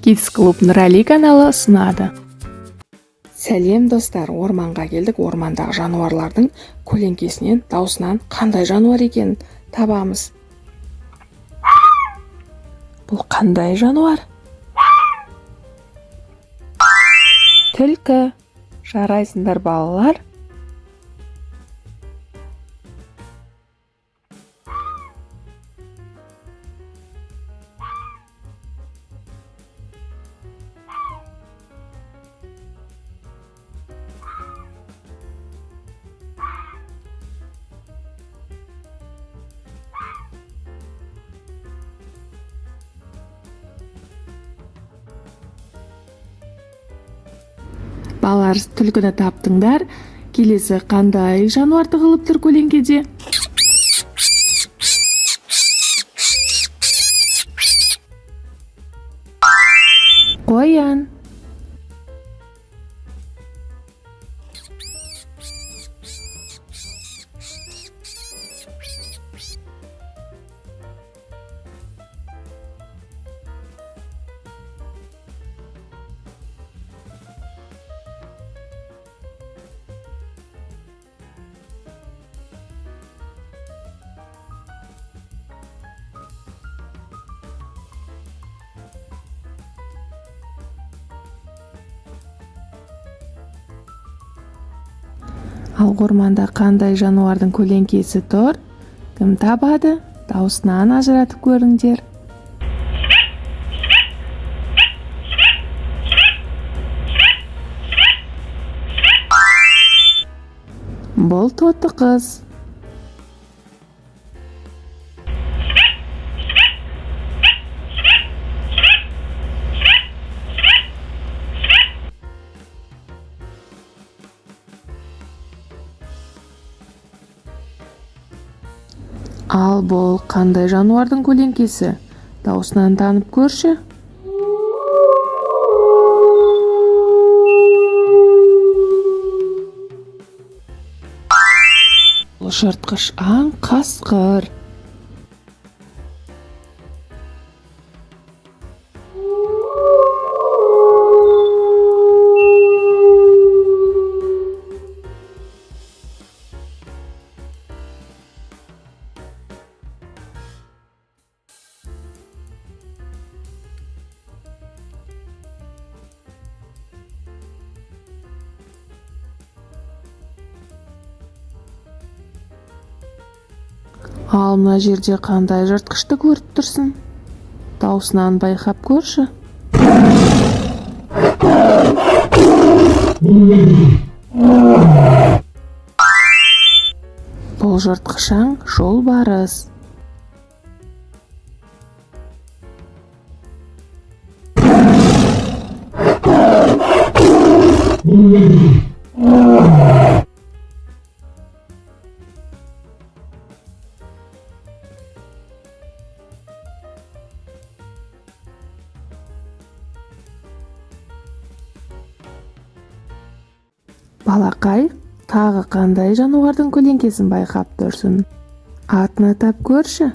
Kids Club Нұрали каналы ұсынады. Сәлем достар, орманға келдік. Ормандағы жануарлардың көлеңкесінен, даусынан қандай жануар екенін табамыз. Бұл қандай жануар? Түлкі. Жарайсыңдар балалар. Балалар, түлкіні таптыңдар. Келесі қандай жануар тығылып тұр көлеңкеде? Қоян. Ал орманда қандай жануардың көлеңкесі тұр? Кім табады? Даусынан ажыратып көріңдер. Бұл тоты қыз. Ал бұл қандай жануардың көлеңкесі? Даусынан танып көрші. Бұл жыртқыш аң қасқыр. Ал мына жерде қандай жыртқышты көріп тұрсың? Даусынан байқап көрші. Бұл жыртқыш аң жолбарыс. Балақай, тағы қандай жануардың көлеңкесін байқап тұрсың? Атын атап көрші.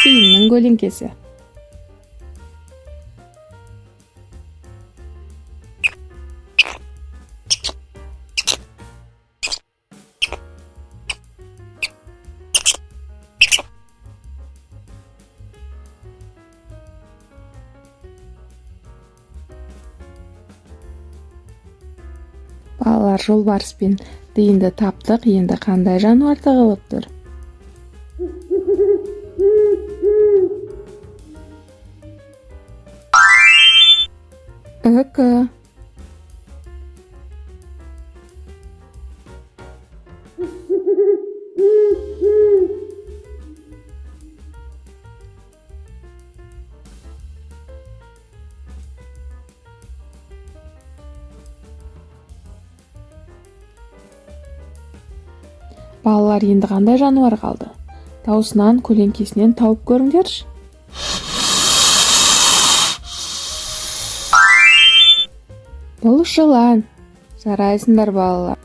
Сиынның көлеңкесі. Балалар, жолбарыс пен тиынды таптық. Енді қандай жануар тығылып тұр? Үкі. Балалар, енді қандай жануар қалды? Даусынан, көлеңкесінен тауып көріңдерші. Бұл жылан. Жарайсыңдар балалар.